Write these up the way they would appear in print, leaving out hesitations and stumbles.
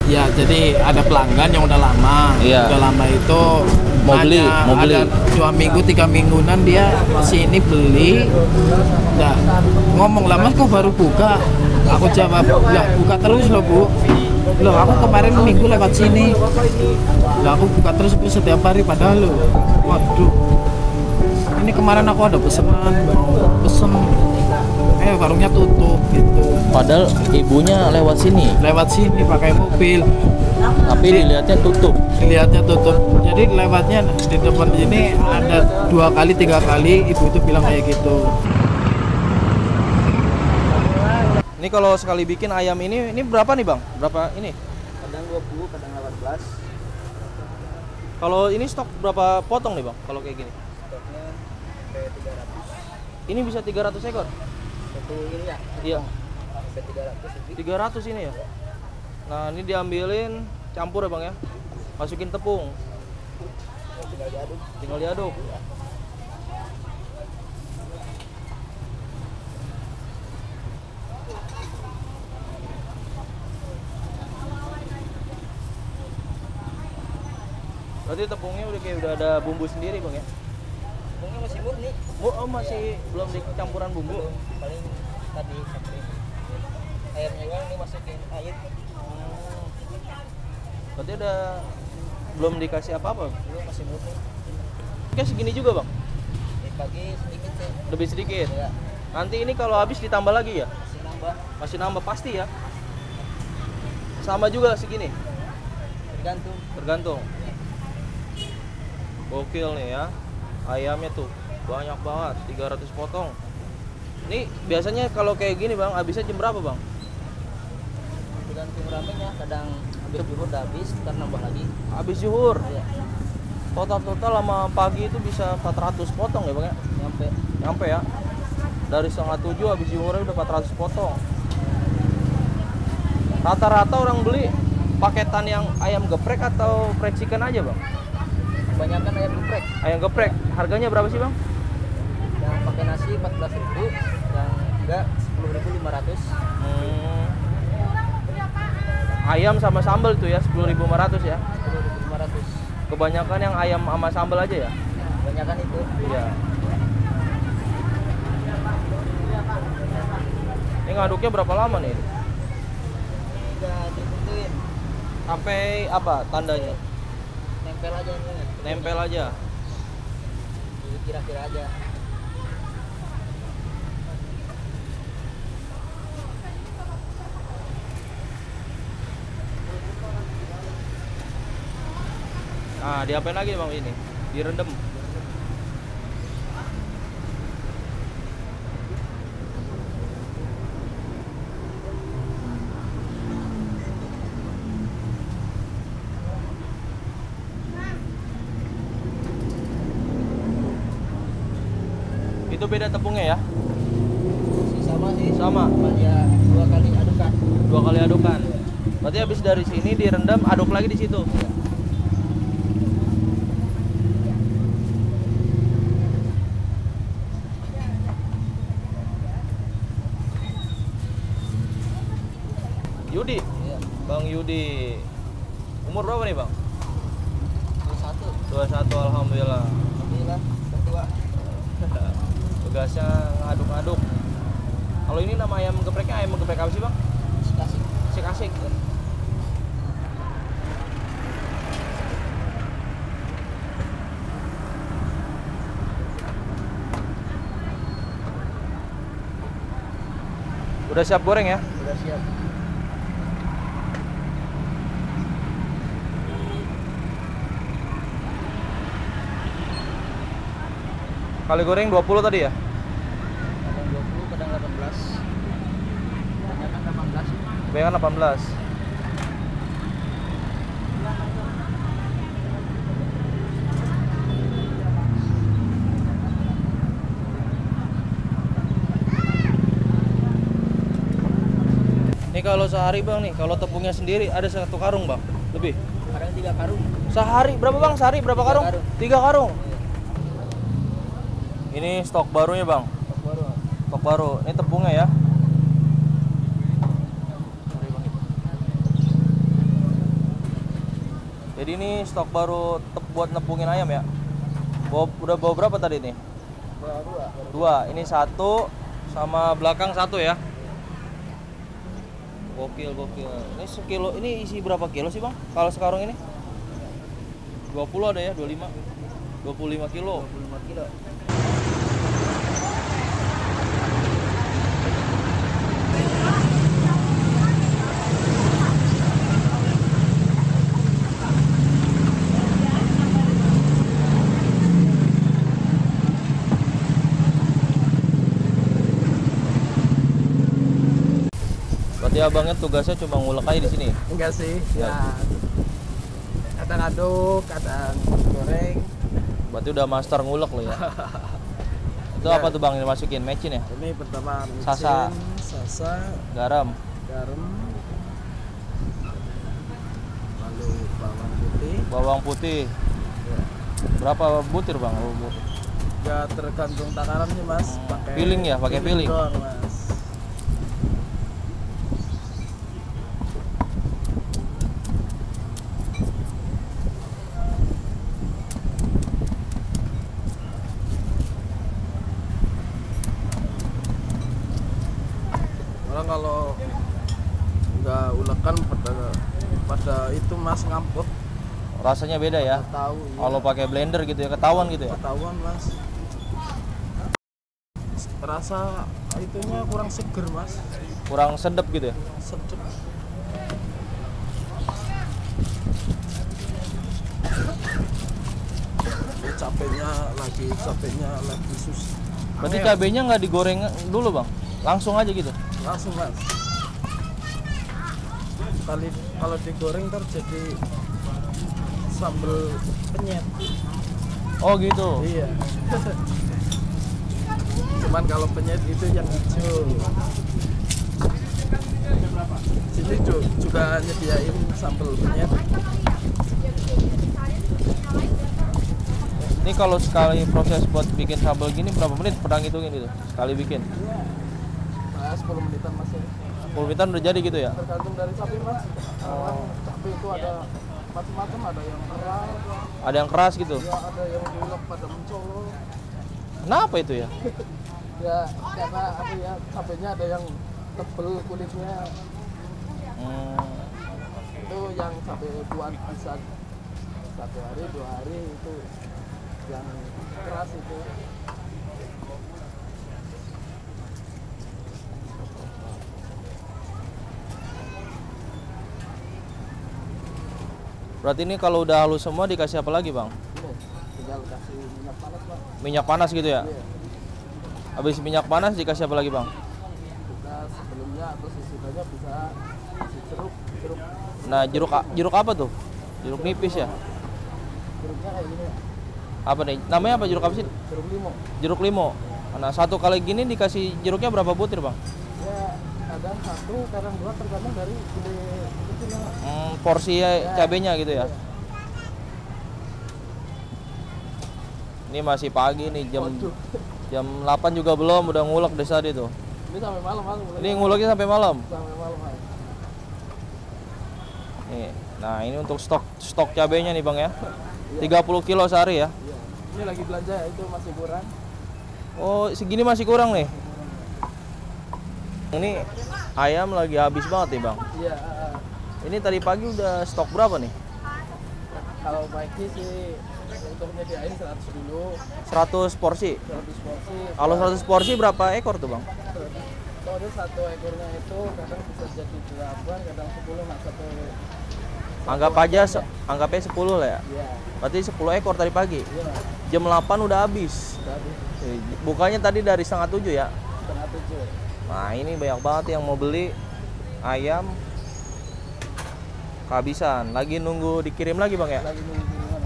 Ya, jadi ada pelanggan yang udah lama. Iya. Udah lama itu Mau beli. ada 2 minggu, 3 mingguan dia sini beli. Nah, ngomong lah, Mas kok baru buka? Aku jawab, lah buka terus loh Bu. Loh aku kemarin minggu lewat sini. Lah aku buka terus Bu setiap hari padahal loh. Waduh. Ini kemarin aku ada pesanan, mau pesen. Warungnya tutup gitu. Padahal ibunya lewat sini pakai mobil, tapi dilihatnya tutup. Jadi lewatnya di depan sini ada 2 kali 3 kali ibu itu bilang kayak gitu. Ini kalau sekali bikin ayam ini berapa nih Bang? Berapa ini? Kadang 20, kadang 18. Kalau ini stok berapa potong nih Bang kalau kayak gini? Stoknya sampai 300. Ini bisa 300 ekor? Satu ini ya? Iya. Sampai 300 lebih. 300 ini ya? Nah ini diambilin, campur ya Bang ya? Masukin tepung. Tinggal diaduk. Berarti tepungnya udah ada bumbu sendiri Bang ya? Tepungnya masih murni. Masih belum dicampuran bumbu? Paling tadi sampai ayamnya kan ini masukin air. Berarti belum dikasih apa-apa? Belum, masih murni. Kayak segini juga Bang? Dibagi sedikit sih. Lebih sedikit? Ya, Nanti ini kalau habis ditambah lagi ya? masih nambah. Masih nambah pasti ya? Sama juga segini? Tergantung. Gokil nih ya. Ayamnya tuh banyak banget, 300 potong. Ini biasanya kalau kayak gini Bang, habisnya jam berapa Bang? Tergantung ramenya, kadang habis zuhur udah habis, ntar nambah lagi. Habis zuhur? Ya, Total lama pagi itu bisa 400 potong ya Bang ya? Nyampe ya? Dari 6:30 habis zuhurnya udah 400 potong. Rata-rata orang beli paketan yang ayam geprek atau fried chicken aja Bang? kebanyakan ayam geprek. Ayam geprek, harganya berapa sih Bang? Yang pakai nasi 14.000, yang enggak 10.500. Ayam sama sambal tuh ya 10.500 ya? 10.500. Kebanyakan yang ayam sama sambal aja ya? Kebanyakan itu. Iya. Ini ngaduknya berapa lama nih? Udah ditentuin. Sampai apa tandanya? Nempel aja ini. Nempel aja. Kira-kira aja. Nah, diapain lagi Bang ini? Direndam. Itu beda tepungnya ya? Sama sih. Sama. Ya 2 kali adukan. 2 kali adukan. Berarti habis dari sini direndam, aduk lagi di situ. Yudi. Iya. Bang Yudi. Umur berapa nih, Bang? 21. 21, alhamdulillah. Alhamdulillah, ketua. Tugasnya ngaduk-ngaduk. Kalau ini nama ayam gepreknya ayam geprek apa sih, Bang? Kasih. Asik-asik. Udah siap goreng ya? Udah siap. Kali goreng 20 tadi ya? Kadang 20, kadang 18. Kebanyakan 18. Kebanyakan 18. Ini kalau sehari Bang nih, kalau tepungnya sendiri ada 1 karung Bang? Lebih? Kadang 3 karung. Sehari berapa Bang? Sehari berapa karung? 3 karung. 3 karung. Ini stok barunya Bang. Stok baru. Stok baru. Ini tepungnya ya. Jadi ini stok baru buat nepungin ayam ya. Udah bawa berapa tadi nih? Dua. Ini satu sama belakang satu ya. Gokil. Ini sekilo, ini isi berapa kilo sih bang? Kalau sekarang ini? 20 ada ya, 25 kilo. 25 kilo. Berarti abangnya tugasnya cuma ngulek aja di sini. Enggak sih, Ya. ya. Kadang aduk, kadang goreng. Berarti udah master ngulek lo ya. Itu Ya. apa tuh bang yang dimasukin? Mecin ya? Ini pertama micin, Sasa. Garam. garam, lalu Bawang putih. Ya. Berapa butir bang? Ya tergantung takarannya mas. Piling ya, pakai piling. doang, mas. Orang kalau nggak ulekan pada itu mas ngampuk. Rasanya beda ya. Tahu. Iya. Kalau pakai blender gitu ya, ketahuan gitu ya. Ketahuan mas. Rasa itunya kurang seger mas. Kurang sedep gitu ya. Sedep. Capeknya lagi susah. Berarti cabenya nggak digoreng dulu bang? Langsung aja gitu? Langsung mas. Kalau digoreng terjadi sambal penyet. Oh gitu. Iya. Cuman kalau penyet itu yang hijau. Sini juga nyediain sambal penyet. Ini kalau sekali proses buat bikin sambal gini berapa menit pernah ngitungin gitu? Sekali bikin? Iya. Nah, 10 menitan mas ya. 10 menitan udah jadi gitu ya? Tergantung dari sapi mas. Sapi itu ada macam-macam, ada yang keras, Ada yang keras gitu? ya ada yang diulek pada mencolok. Kenapa itu ya? Ya karena apa ya, sapinya ada yang tebel kulitnya. Itu yang sampai tuan bisa 1 hari 2 hari itu yang keras itu. Berarti ini kalau udah halus semua dikasih apa lagi bang? Ini tinggal kasih minyak panas pak. Minyak panas gitu ya? Iya. Habis minyak panas dikasih apa lagi bang? Kita sebelumnya atau sesudahnya bisa kasih jeruk. Nah jeruk apa tuh? Jeruk nipis ya? Jeruknya kayak gini ya. Apa nih? Namanya apa jeruk apa sih? Jeruk limau. Jeruk limau. Nah satu kali gini dikasih jeruknya berapa butir bang? Ya kadang 1, kadang 2 tergantung dari gede kecilnya. Porsi cabenya gitu ya? Ini masih pagi nih, jam 8 juga belum, udah ngulek deh tadi tuh. Ini sampai malam mas. Ini nguleknya sampai malam. Sampai malam mas. Nih, nah ini untuk stok cabenya nih bang ya. 30 kilo sehari ya. Iya. Ini lagi belanja ya, itu masih kurang. Oh segini masih kurang nih. Ini ayam lagi habis banget nih bang. Iya. Ini tadi pagi udah stok berapa nih? Kalau pagi sih untuk nyediain 100 dulu. 100 porsi. 100 porsi. Kalau 100 porsi berapa ekor tuh bang? Kalau 1 ekornya itu kadang bisa jadi 8, kadang 10 mas. Anggapnya 10 lah ya. Iya. Berarti 10 ekor tadi pagi. Iya. Jam 8 udah habis. Udah habis. Bukanya tadi dari 6:30 ya. 6:30. Nah ini banyak banget yang mau beli ayam kehabisan. Lagi nunggu dikirim lagi bang ya? Lagi nunggu kiriman.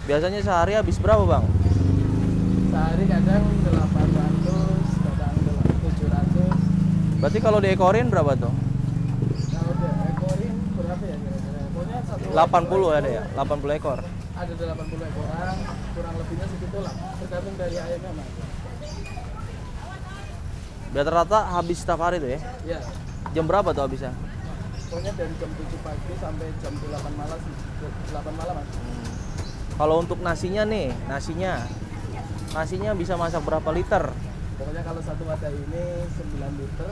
Biasanya sehari habis berapa bang? Sehari kadang 800, kadang 700. Berarti kalau diekorin berapa tuh? Kalau diekorin berapa ya kira-kira? Pokoknya 80 ada ya? 80 ekor. Ada 80 ekoran, kurang lebihnya segitu lah. Tergantung dari ayamnya mas. Biar rata habis setiap hari tuh ya? Iya. Jam berapa tuh habisnya? pokoknya dari jam 7 pagi sampai jam 8 malam, 8 malam Mas. Kalau untuk nasinya nih, nasinya bisa masak berapa liter? Pokoknya kalau satu wadah ini 9 liter,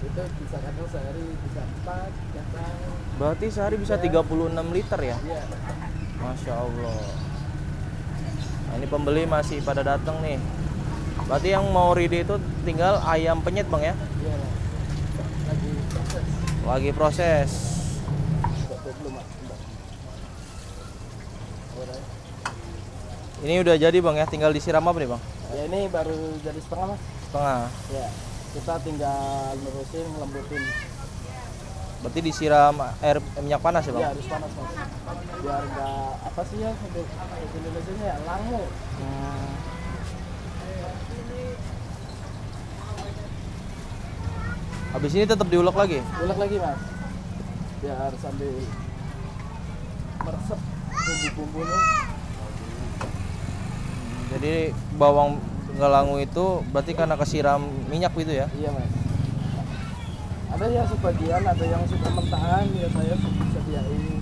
itu bisa kadang sehari bisa 4, kadang. Berarti sehari bisa 36 liter ya? Iya. Masya Allah. Nah, ini pembeli masih pada datang nih. Berarti yang mau ready itu tinggal ayam penyet bang ya? Iya Mas. Lagi proses. Lagi proses. Belum Mas. Bentar. Udah. Ini udah jadi bang ya, tinggal disiram apa nih bang? Ya ini baru jadi setengah Mas. Setengah. Ya. Kita tinggal nerusin, lembutin. Berarti disiram air minyak panas ya bang? Iya harus panas Mas. Biar enggak apa sih ya untuk Indonesia ya langu. Habis ini tetap diulek lagi? Ulek lagi Mas. Biar sambil meresap bumbu-bumbunya. Jadi bawang ngelangu itu berarti karena kesiram minyak gitu ya? Iya Mas. Ada ya sebagian, ada yang suka mentahan, ya saya sediain.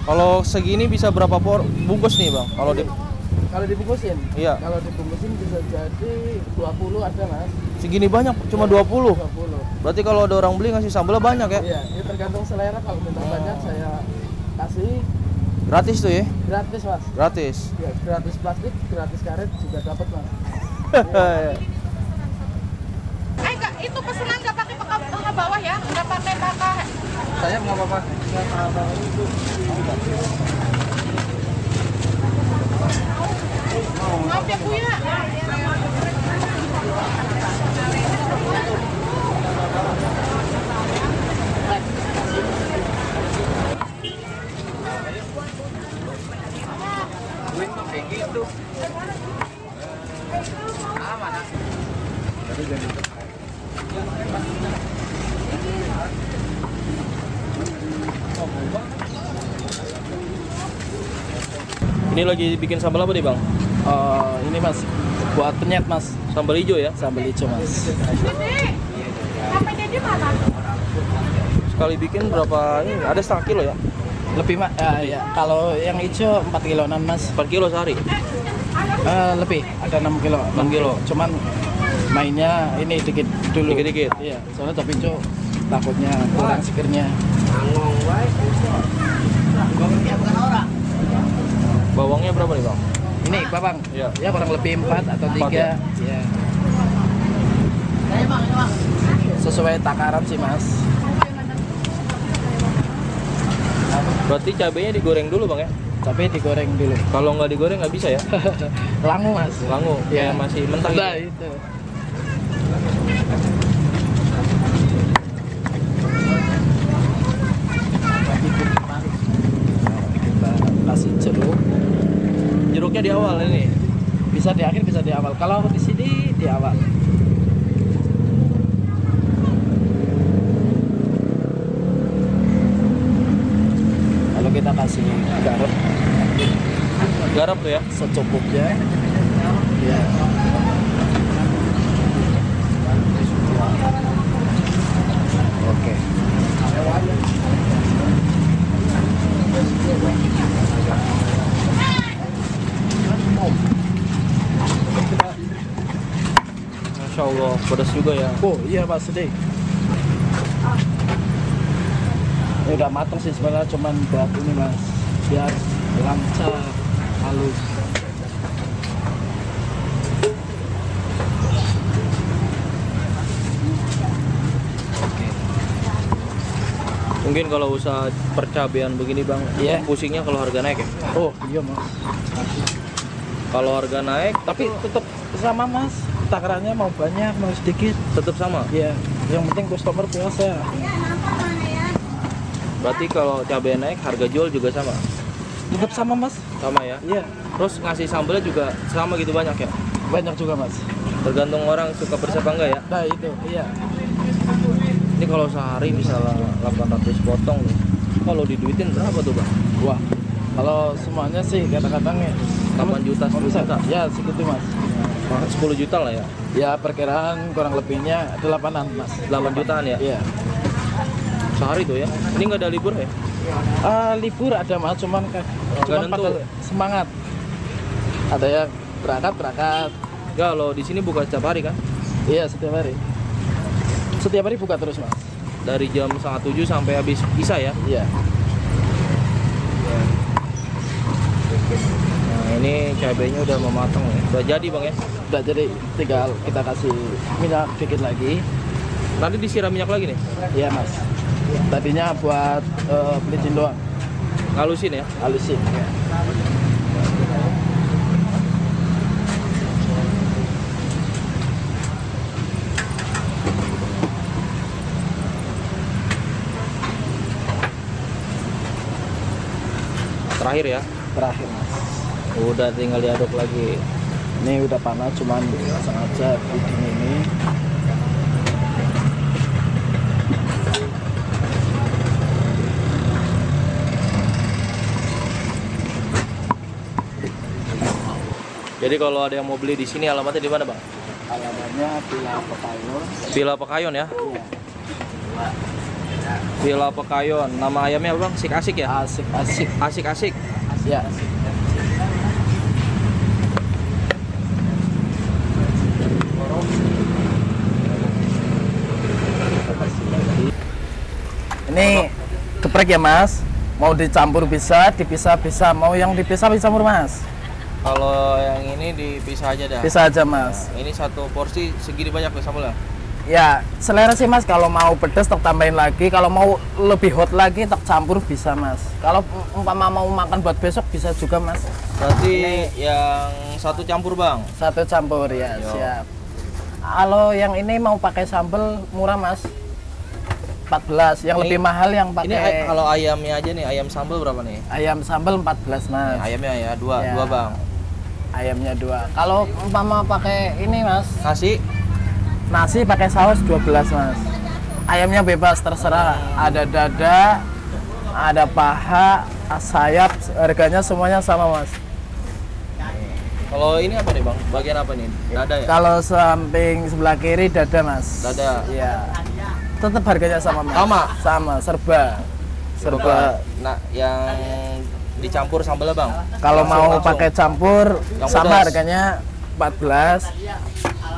Kalau segini bisa berapa bungkus nih bang? Kalau dibungkusin? Iya. Kalau dibungkusin bisa jadi 20 ada Mas. Segini banyak cuma Ya, 20. 20. Berarti kalau ada orang beli ngasih sambelnya banyak ya? Iya, ini tergantung selera. Kalau minta banyak saya kasih Gratis tuh ya? gratis Mas. Gratis. Ya, gratis plastik, gratis karet juga dapat Mas. Enggak, itu pesanan nggak pakai ke bawah ya, nggak pakai Saya nggak apa-apa. Nggak apa-apa itu. maaf ya Bu ya. Kayak gitu. Ini lagi bikin sambal apa nih bang? Ini Mas, buat penyet Mas. Sambal hijau ya? Sambal hijau Mas. Dede, HP Dede mana? Sekali bikin berapa ini? Ada setengah kilo ya? Lebih Mas, ya. Kalau yang hijau 4 kiloan Mas. 4 kilo sehari? Lebih, ada 6 kilo. 6 kilo. Cuman mainnya ini dikit dulu. Dikit-dikit? Iya, soalnya tapi hijau takutnya kurang segernya. Bawangnya berapa nih bang? Ini Babang, Iya. ya kurang lebih 4 atau 3. 4 ya? Ya. Sesuai takaran sih Mas. Berarti cabenya digoreng dulu bang ya? Cabai digoreng dulu. Kalau nggak digoreng nggak bisa ya? Langu Mas. Langu? Iya. Kayak masih mentah Nah, gitu? itu. Kita kasih jeruk. Jeruknya di awal ini? Bisa di akhir, bisa di awal. Kalau di sini di awal. Kalau kita kasih garam Garap tuh ya? secukupnya. Ya. Oke. Masya Allah, pedas juga ya. Oh iya Pak sedih. Ini udah matang sih sebenarnya, cuman buat ini Mas, biar lancar, halus. Oke. Mungkin kalau usaha percabean begini bang, Iya. pusingnya kalau harga naik ya? Oh iya Mas. Kalau harga naik, Tapi tetap sama Mas. Takarannya mau banyak mau sedikit. tetap sama. Iya. Yang penting customer puas ya. Berarti kalau cabai naik, harga jual juga sama? Tetap sama Mas. Sama ya? Iya. Terus ngasih sambelnya juga sama gitu banyak ya? Banyak juga Mas. Tergantung orang suka pedas apa enggak ya? Nah itu. Iya. Ini kalau sehari misalnya 800 potong nih, kalau diduitin berapa tuh bang? Wah. Kalau semuanya sih kadang-kadang ya 8 juta, 10 juta? Ya segitu Mas. 10 juta lah ya. Ya perkiraan kurang lebihnya 8-an mas. 8 jutaan ya. Iya. Sehari tuh ya. Ini nggak ada libur ya? Libur ada mas, cuman nentu. pada semangat. Ada yang berangkat. Enggak, lo di sini buka setiap hari kan? Iya setiap hari. Setiap hari buka terus mas. Dari jam 6:30 sampai habis Isya ya. Iya. Nah, ini cabenya udah mau matang ya. Udah jadi bang ya. Udah jadi, tinggal kita kasih minyak dikit lagi. Nanti disiram minyak lagi nih. Iya mas. Tadinya buat pelicin doang. Ngalusin ya. Halusin. Terakhir ya. Terakhir mas. Udah tinggal diaduk lagi. Ini udah panas, cuman pasang aja puding ini. Jadi kalau ada yang mau beli di sini alamatnya di mana bang? Alamatnya Villa Pekayon. Villa Pekayon ya. Iya. Villa Pekayon. Nama ayamnya apa bang? Asik ya? Asik. Asik. Ya. Ini geprek ya mas. Mau dicampur bisa, dipisah bisa. Mau yang dipisah dicampur mas. Kalau yang ini dipisah aja dah. Bisa aja mas. Ini satu porsi segini banyak ya sambal ya? Ya selera sih mas. Kalau mau pedas tak tambahin lagi. Kalau mau lebih hot lagi tak campur bisa mas. Kalau umpama mau makan buat besok bisa juga mas. Berarti yang satu campur bang? Satu campur ya. Yo. Siap. Kalau yang ini mau pakai sambal murah mas. 14. Yang Ini- lebih mahal yang Ini pakai kalau ayamnya aja nih, ayam sambal berapa nih? ayam sambal 14 mas. Ayamnya ya dua Ya. bang. Ayamnya 2. Kalau umpama pakai ini mas, Nasi nasi pakai saus 12 mas. Ayamnya bebas terserah. Ada dada, ada paha, sayap, harganya semuanya sama mas. kalau ini apa nih bang? Bagian apa nih? Dada ya? Kalau samping sebelah kiri dada mas. Dada. Iya. Tetap harganya sama mas. Sama, serba. Nah, yang dicampur sambalnya bang? Kalau mau Langsung. pakai campur Yang sama pedas. harganya 14.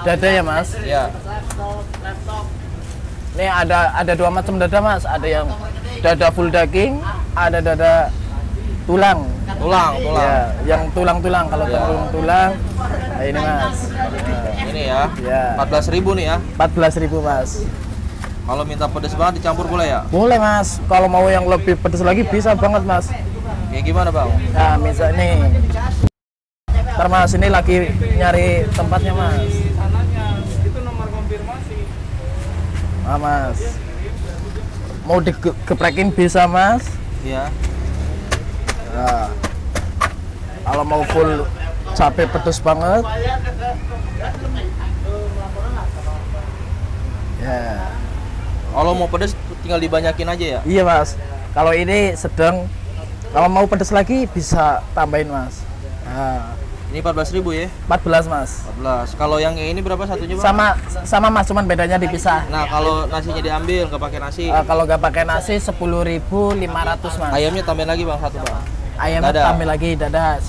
Dada ya mas. Ya. Ini ada 2 macam dada mas. Ada yang dada full daging, ada dada tulang. Tulang. Ya, yang tulang-tulang. Kalau Ya. tulang, nah ini mas. Ini ya. Ya. 14.000 nih ya. 14.000 mas. Kalau minta pedas banget dicampur boleh ya? Boleh mas. Kalau mau yang lebih pedas lagi bisa banget mas. Kayak gimana bang? Nah misal nih. Ntar mas ini lagi nyari tempatnya mas. Itu nomor konfirmasi. Nah, mas. Mau digeprekin bisa mas. Iya. Nah, kalau mau full cabai pedas banget. Ya. Kalau mau pedas tinggal dibanyakin aja ya? Iya mas. Kalau ini sedang. Kalau mau pedas lagi bisa tambahin mas. Nah, Ini 14.000 ya? 14 mas. 14. Kalau yang ini berapa satunya bang? Sama mas, cuman bedanya dipisah. Nah kalau nasinya diambil nggak pakai nasi, Kalau nggak pakai nasi 10.500 mas. ayamnya tambahin lagi bang satu bang. Ayamnya Dada. tambah lagi dada.